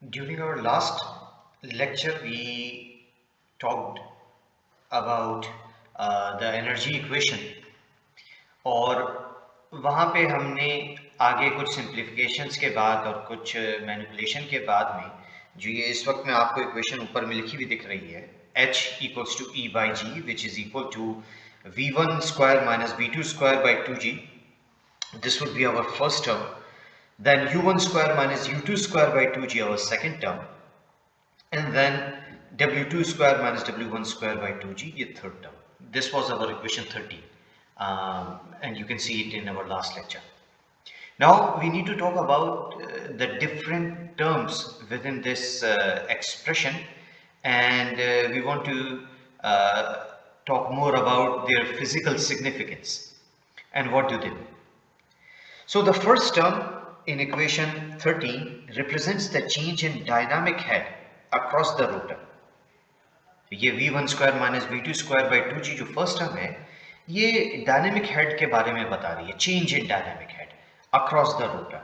During our last lecture, we talked about the energy equation और वहाँ पे हमने आगे कुछ सिंप्लीफिकेशंस के बाद और कुछ मैनिपुलेशन के बाद में जो ये इस वक्त में आपको इक्वेशन ऊपर में लिखी हुई दिख रही है h equals to E by G which is equal to V1 square minus V2 square by 2G. This would be our first term. Then U1 square minus U2 square by 2G our second term. And then W2 square minus W1 square by 2G, the third term. This was our equation 13, and you can see it in our last lecture. Now we need to talk about the different terms within this expression, and we want to talk more about their physical significance and what do they mean. So the first term in equation 13 represents the change in dynamic head across the rotor. ये v1 square minus v2 square by 2g जो first term है ये dynamic head के बारे में बता रही है, change in dynamic head across the rotor.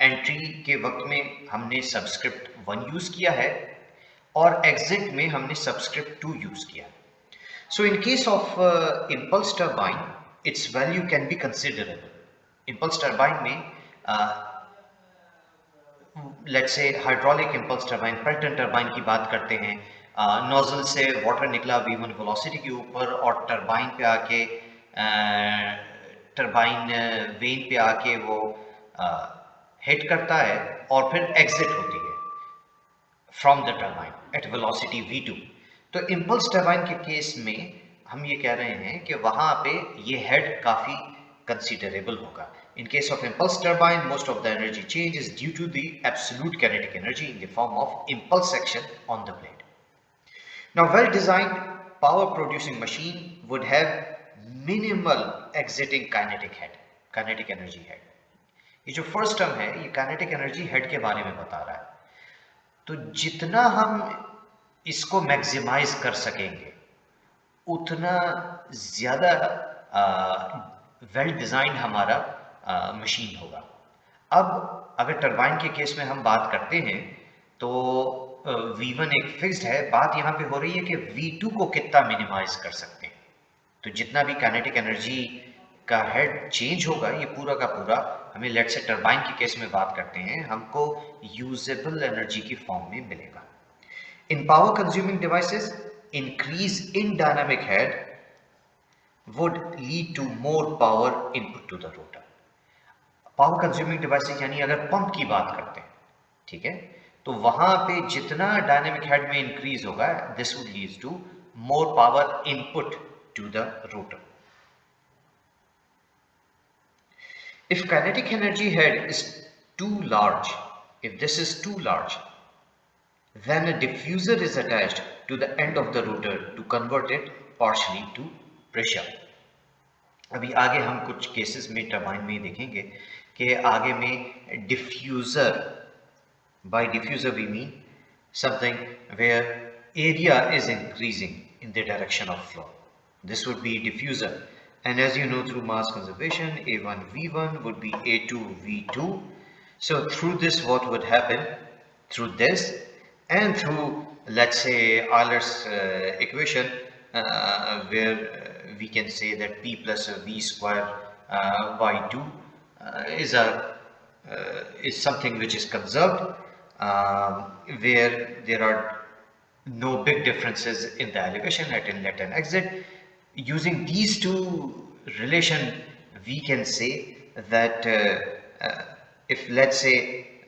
Entry के वक्त में हमने सबस्क्रिप्ट 1 यूज किया है और एग्जिट में हमने सबस्क्रिप्ट 2 यूज किया. So in case of impulse turbine, its value can be considerable. Impulse turbine में let's say hydraulic impulse turbine, Pelton turbine की बात करते हैं. नोजल से वाटर निकला V1 वेलोसिटी के ऊपर और टरबाइन पे आके टरबाइन वेन पे आके वो हिट करता है और फिर एग्जिट होती है from the turbine at velocity V2. तो इम्पल्स टरबाइन के केस में हम ये कह रहे हैं कि वहाँ पे ये हेड काफ़ी considerable होगा. In case of impulse turbine, most of the energy change is due to the absolute kinetic energy in the form of impulse action on the blade. Now, well-designed power-producing machine would have minimal exiting kinetic head, kinetic energy head. ये जो first term है, ये kinetic energy head के बारे में बता रहा है. तो जितना हम इसको maximize कर सकेंगे, उतना ज़्यादा वेल डिज़ाइन हमारा मशीन होगा. अब अगर टरबाइन के केस में हम बात करते हैं तो V1 एक फिक्स्ड है. बात यहाँ पे हो रही है कि V2 को कितना मिनिमाइज कर सकते हैं. तो जितना भी काइनेटिक एनर्जी का हेड चेंज होगा ये पूरा का पूरा हमें लेट्स से टरबाइन के केस में बात करते हैं हमको यूजेबल एनर्जी की फॉर्म में मिलेगा. In power consuming devices increase in dynamic head would lead to more power input to the rotor. Power consuming devices यानी अगर पंप की बात करते हैं, ठीक है, तो वहां पे जितना डायनेमिक हेड में इंक्रीज होगा this would lead to more power input to the rotor. If kinetic energy head is too large, if this is too large, then a diffuser is attached to the end of the rotor to convert it partially to pressure. अभी आगे हम कुछ cases में turbine में देखेंगे कि आगे में diffuser, by diffuser we mean something where area is increasing in the direction of flow. This would be diffuser, and as you know through mass conservation A1 V1 would be A2 V2. So through this what would happen, through this and through let's say Euler's equation where we can say that P plus V square by 2 is something which is conserved, where there are no big differences in the elevation at inlet and exit. Using these two relation, we can say that if let's say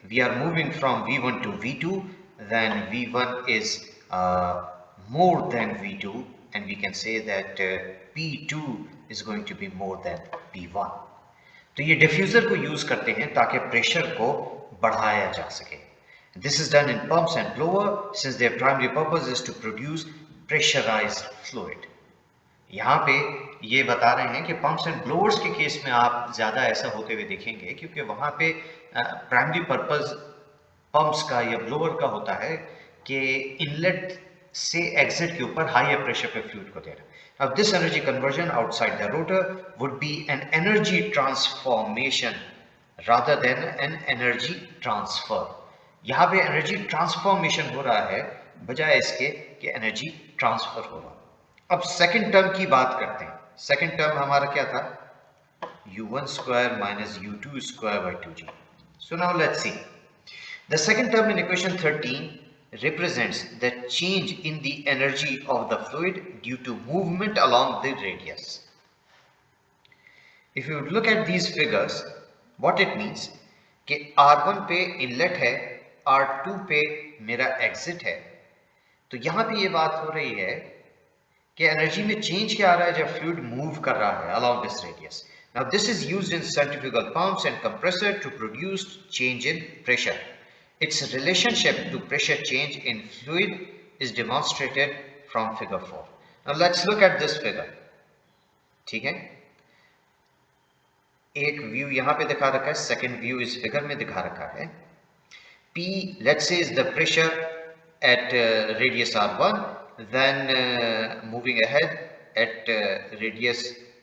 we are moving from V1 to V2, then V1 is more than V2, and we can say that P2 is going to be more than P1. तो ये diffuser को use करते हैं ताकि pressure को बढ़ाया जा सके. This is done in pumps and blower since their primary purpose is to produce pressurized fluid. यहाँ पे ये बता रहे हैं कि पंप्स एंड ब्लोअर्स के केस में आप ज़्यादा ऐसा होते हुए देखेंगे क्योंकि वहाँ पे प्राइमरी पर्पस पंप्स का या ब्लोअर का होता है कि इनलेट से एग्जिट के ऊपर हाई प्रेशर पे फ्लूइड को देना. Now this energy conversion outside the rotor would be an energy transformation rather than an energy transfer. यहाँ पे एनर्जी ट्रांसफॉर्मेशन हो रहा है बजाय इसके कि एनर्जी ट्रांसफर हो रहा। अब सेकंड टर्म की बात करते हैं। सेकंड टर्म हमारा क्या था? u1 square minus u2 square by 2g. So now let's see. The second term in equation 13 represents the change in the energy of the fluid due to movement along the radius. If you look at these figures, what it means कि R1 पे inlet है, R2 पे मेरा exit है, तो यहाँ पे ये बात हो रही है कि एनर्जी में चेंज क्या आ रहा है जब फ्लूइड मूव कर रहा है along this radius. Now this is used in centrifugal pumps and compressor to produce change in pressure. Its relationship to pressure change in fluid is demonstrated from figure 4. Now let's look at this figure. ठीक है, एक view यहाँ पे दिखा रखा है, second view इस figure में दिखा रखा है। P, let's say, is the pressure at radius R1, then moving ahead at radius,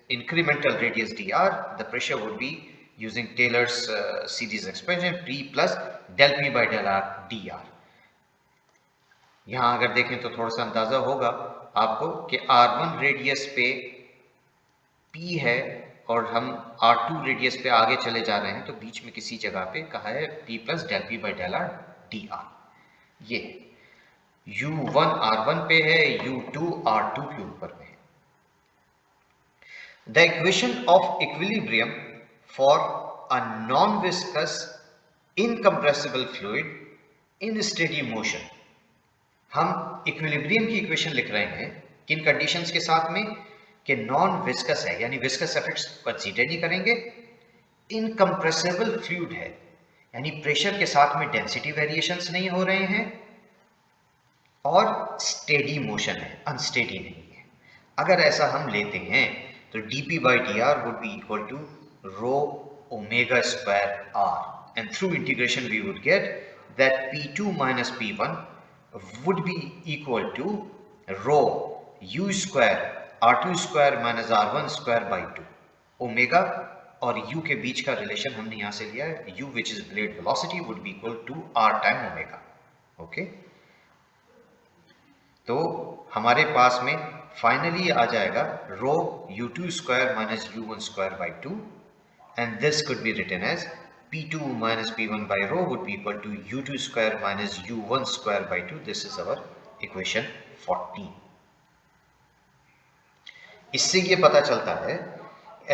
incremental radius dr, the pressure would be using Taylor's series expansion, P plus del P by del R dr. यहाँ अगर देखें तो थोड़ा सा अंदाजा होगा आपको कि R1 रेडियस पे P है और हम R2 रेडियस पे आगे चले जा रहे हैं, तो बीच में किसी जगह पे कहा है P plus del P by del R D R. ये U1 R1 पे है, U2 R2 के ऊपर में है। The equation of equilibrium for a non viscous incompressible fluid in steady motion. हम इक्विलिब्रियम की इक्वेशन लिख रहे हैं किन कंडीशंस के साथ में कि नॉन विस्कस है, यानी विस्कस इफेक्ट्स कंसीडर नहीं करेंगे, इनकम्प्रेसिबल फ्लूइड है, यानी प्रेशर के साथ में डेंसिटी वेरिएशंस नहीं हो रहे हैं, और स्टेडी मोशन है, अनस्टेडी नहीं है। अगर ऐसा हम लेते हैं तो dp by dr would be equal to rho omega square r, and through integration we would get that p2 minus p1 would be equal to rho u square r2 square minus r1 square by 2। Omega और u के बीच का relation हमने यहां से लिया है, u which is blade velocity would be equal to r time omega। Okay, तो हमारे पास में फाइनली आ जाएगा रो u2 square minus u1 square by 2, and this could be written as p2 minus p1 by rho would be equal to u2 square minus u1 square by 2। This is our equation 14। इससे ये पता चलता है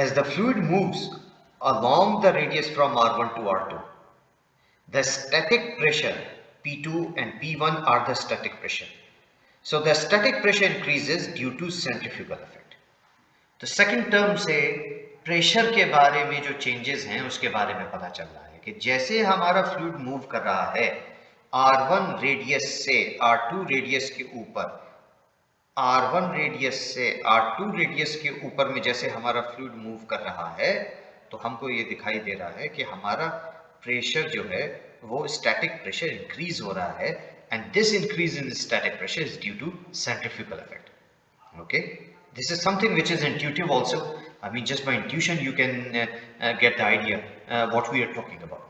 as the fluid moves along the radius from R1 to R2, the static pressure P2 and P1 are the static pressure, so the static pressure increases due to centrifugal effect। तो second term से pressure के बारे में जो changes हैं उसके बारे में पता चल रहा है कि जैसे हमारा फ्लूइड मूव कर रहा है R1 रेडियस से R2 रेडियस के ऊपर, R1 रेडियस से R2 रेडियस के ऊपर में जैसे हमारा फ्लूइड मूव कर रहा है, तो हमको ये दिखाई दे रहा है कि हमारा प्रेशर जो है वो स्टैटिक प्रेशर इंक्रीज हो रहा है, and this increase in static pressure is due to centrifugal effect. Okay, this is something which is intuitive also. I mean, just by intuition you can get the idea what we are talking about.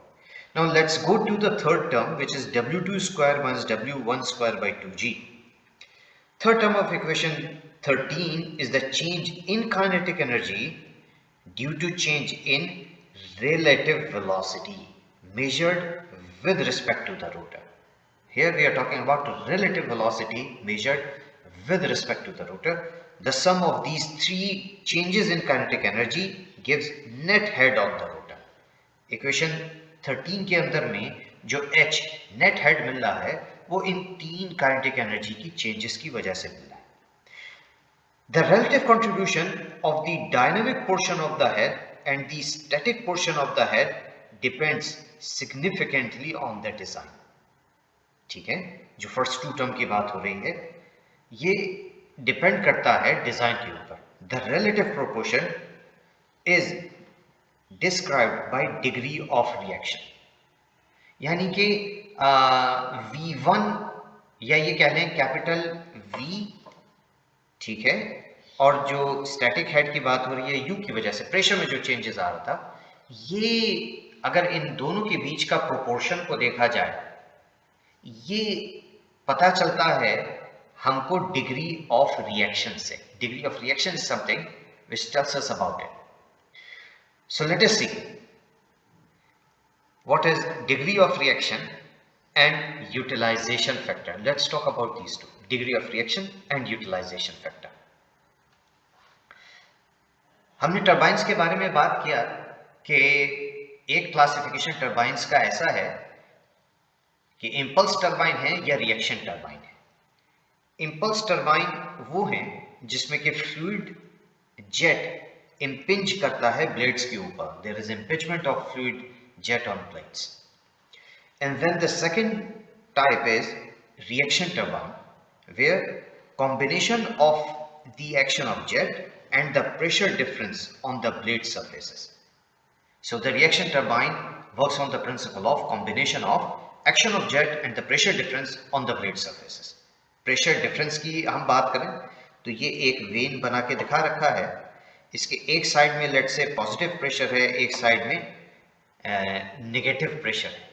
Now let's go to the third term, which is w2 square minus w1 square by 2g. Third term of equation 13 is the change in kinetic energy due to change in relative velocity measured with respect to the rotor. Here we are talking about relative velocity measured with respect to the rotor. The sum of these three changes in kinetic energy gives net head of the rotor. Equation 13 के अंदर में जो h net head मिल रहा है वो इन तीन kinetic energy की changes की वजह से मिल रहा है। The relative contribution of the dynamic portion of the head and the static portion of the head depends significantly on the design। ठीक है, जो फर्स्ट टू टर्म की बात हो रही है ये डिपेंड करता है डिजाइन के ऊपर। The relative proportion is described bye degree of reaction, यानी कि V1 या ये कह लें कैपिटल V, ठीक है, और जो स्टैटिक हेड की बात हो रही है U की वजह से प्रेशर में जो चेंजेस आ रहा था, ये अगर इन दोनों के बीच का प्रोपोर्शन को देखा जाए ये पता चलता है हमको डिग्री ऑफ रिएक्शन से. Degree of reaction is something which tells us about it. So let us see what is degree of reaction and utilization factor. Let's talk about these two, degree of reaction and utilization factor. हमने turbines के बारे में बात किया कि एक classification turbines का ऐसा है कि इंपल्स टर्बाइन है या रिएक्शन टर्बाइन है. इंपल्स टर्बाइन वो है जिसमें कि फ्लूइड जेट इंपिंज करता है ब्लेड्स के ऊपर. There is impingement of fluid jet on plates. And then the second type is reaction turbine, where combination of the action of jet and the pressure difference on the blade surfaces. So the reaction turbine works on the principle of combination of action of jet and the pressure difference on the blade surfaces. Pressure difference की हम बात करें तो ये एक when बना के दिखा रखा है. इसके एक साइड में लेट से पॉजिटिव प्रेशर है, एक साइड में नेगेटिव प्रेशर है.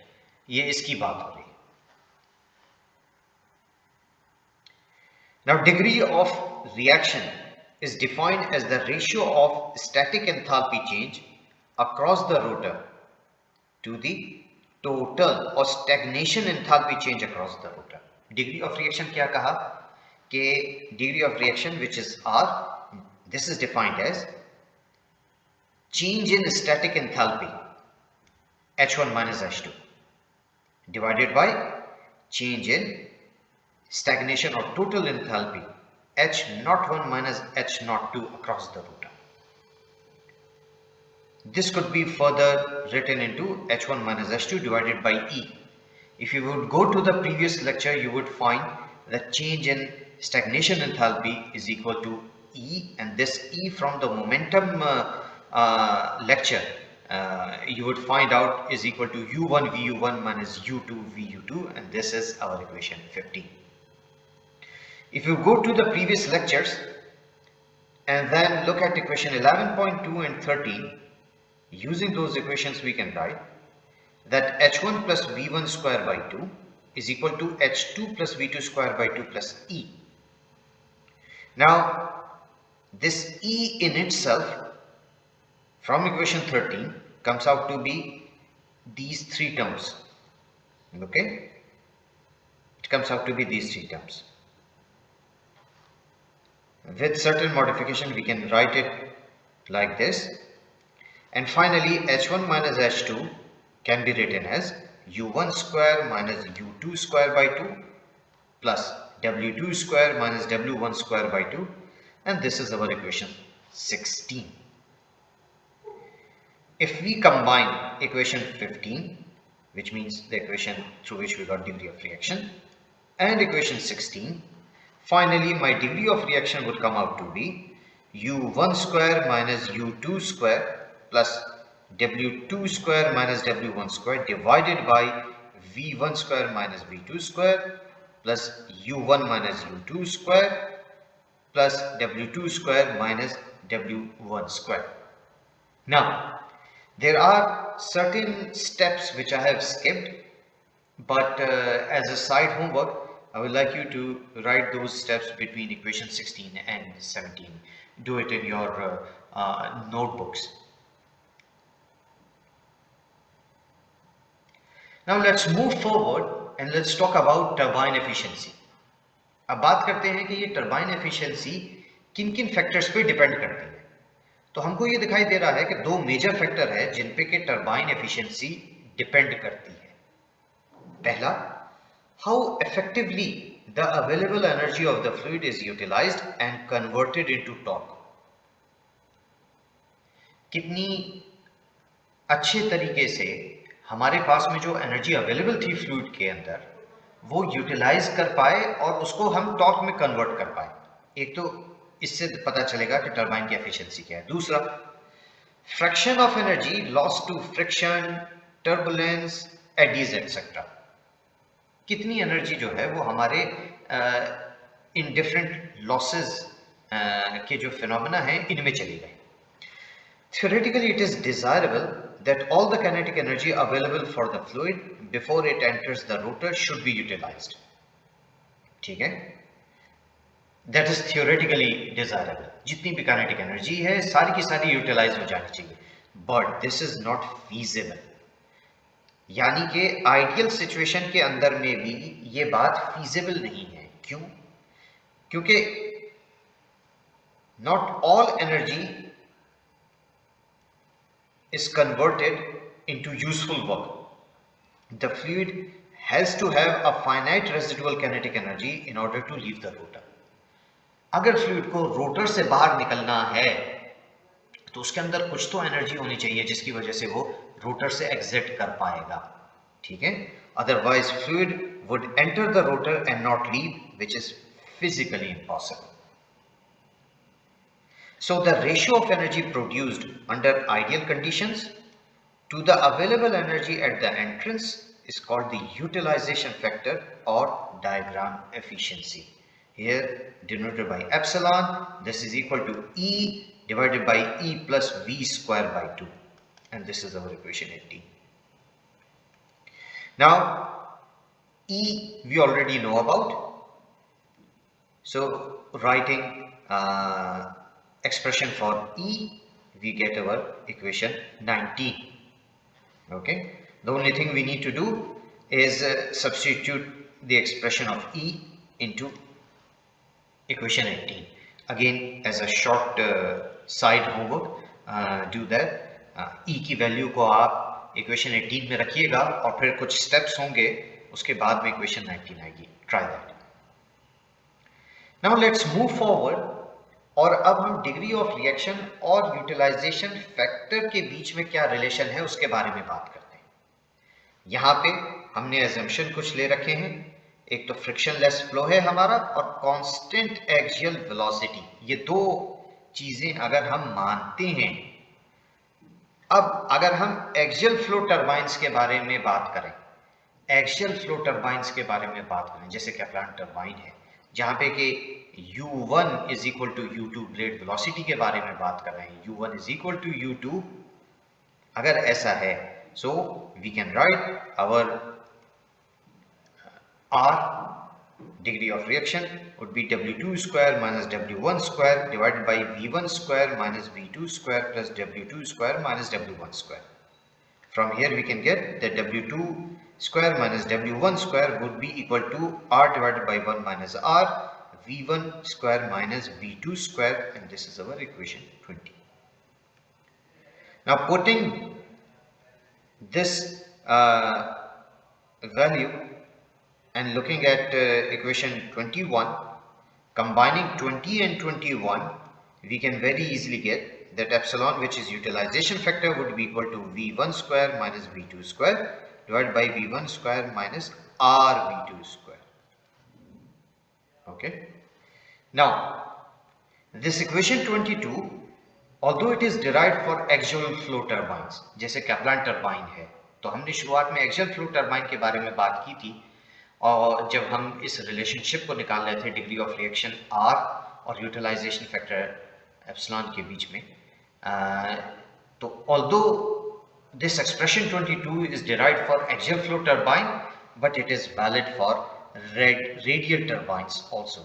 ये इसकी बात हो रही है. Now degree of reaction is defined as the ratio of static enthalpy change across the rotor to the total or stagnation enthalpy change across the rotor. Degree of reaction क्या कहा कि degree of reaction which is R, this is defined as change in static enthalpy H1 minus H2 divided by change in stagnation or total enthalpy H01 minus H02 across the rotor. This could be further written into H1 minus H2 divided by E. If you would go to the previous lecture, you would find that change in stagnation enthalpy is equal to E, and this E from the momentum lecture you would find out is equal to U1 VU1 minus U2 VU2, and this is our equation 15. If you go to the previous lectures and then look at equation 11.2 and 13, using those equations we can write that H1 plus V1 square by 2 is equal to H2 plus V2 square by 2 plus E. Now this E in itself from equation 13 comes out to be these three terms. Okay, it comes out to be these three terms. With certain modification we can write it like this, and finally H1 minus H2 can be written as U1 square minus U2 square by 2 plus W2 square minus W1 square by 2, and this is our equation 16. If we combine equation 15, which means the equation through which we got degree of reaction, and equation 16, finally my degree of reaction would come out to be U1 square minus U2 square plus W2 square minus W1 square divided by V1 square minus V2 square plus U1 minus U2 square plus W2 square minus W1 square. Now, there are certain steps which I have skipped, but as a side homework, I would like you to write those steps between equation 16 and 17. Do it in your notebooks. Now let's move forward and let's talk about turbine efficiency. अब बात करते हैं कि ये turbine efficiency किन किन factors पे depend करती है. तो हमको ये दिखाई दे रहा है कि दो मेजर फैक्टर है जिन पे कि टर्बाइन एफिशिएंसी डिपेंड करती है. पहला, how effectively the available energy of the fluid is utilised and converted into torque. कितनी अच्छे तरीके से हमारे पास में जो एनर्जी अवेलेबल थी फ्लूइड के अंदर वो यूटिलाइज कर पाए और उसको हम टॉर्क में कन्वर्ट कर पाए. एक तो इससे पता चलेगा कि टरबाइन की एफिशिएंसी क्या है. दूसरा, fraction of energy loss to friction, turbulence, eddies etcetera. कितनी एनर्जी जो है वो हमारे इन डिफरेंट लॉसेस के जो फिनोमेना है इनमें चली गई. Theoretically, it is desirable that all the kinetic energy available for the fluid before it enters the rotor should be utilized. ठीक है? That is theoretically desirable. जितनी भी kinetic energy है सारी की सारी utilize हो जानी चाहिए. But this is not feasible. यानी कि आइडियल सिचुएशन के अंदर में भी ये बात feasible नहीं है. क्यों? क्योंकि not all energy is converted into useful work. The fluid has to have a finite residual kinetic energy in order to leave the rotor. अगर फ्लूइड को रोटर से बाहर निकलना है तो उसके अंदर कुछ तो एनर्जी होनी चाहिए जिसकी वजह से वो रोटर से एग्जिट कर पाएगा. ठीक है? Otherwise fluid would enter the rotor and not leave, which is physically impossible. So the ratio of energy produced under ideal conditions to the available energy at the entrance is called the utilization factor or diagram efficiency. Here denoted by epsilon, this is equal to E divided by E plus V square by 2, and this is our equation 18. Now E we already know about, so writing expression for E we get our equation 19. Okay, the only thing we need to do is substitute the expression of E into equation 18. Again, as a short side homework, do that. E की value को आप equation 18 में रखिएगा और फिर कुछ steps होंगे, उसके बाद में इक्वेशन 19 आएगी. Try that. Now let's move forward और अब हम डिग्री ऑफ रिएक्शन और यूटिलाइजेशन फैक्टर के बीच में क्या रिलेशन है उसके बारे में बात करते हैं. यहाँ पे हमने एजम्पशन कुछ ले रखे हैं. एक तो फ्रिक्शनलेस फ्लो है हमारा और कांस्टेंट एक्सियल वेलोसिटी. ये दो चीजें अगर हम मानते हैं, अब अगर हम एक्सियल फ्लो टरबाइंस के बारे में बात करें, एक्सियल फ्लो टरबाइंस के बारे में बात करें, जैसे कैप्लान टरबाइन है जहां पे कि U1 is equal to U2 blade velocity के बारे में बात कर रहे हैं. U1 is equal to U2. अगर ऐसा है so we can write our R degree of reaction would be W2 square minus W1 square divided by V1 square minus V2 square plus W2 square minus W1 square. From here we can get that W2 square minus W1 square would be equal to R divided by 1 minus R V1 square minus V2 square, and this is our equation 20. Now putting this value and looking at equation 21, combining 20 and 21, we can very easily get that epsilon, which is utilization factor, would be equal to V1 square minus V2 square divided by V1 square minus R V2 square. Okay. Now, this equation 22, although it is derived for axial flow turbines, जैसे Kaplan turbine है, तो हमने शुरुआत में axial flow turbine के बारे में बात की थी. और जब हम इस रिलेशनशिप को निकाल रहे थे डिग्री ऑफ रिएक्शन R और यूटिलाइजेशन फैक्टर एप्सिलॉन के बीच में, तो although this expression 22 is derived for axial flow turbine, but it is valid for radial turbines also.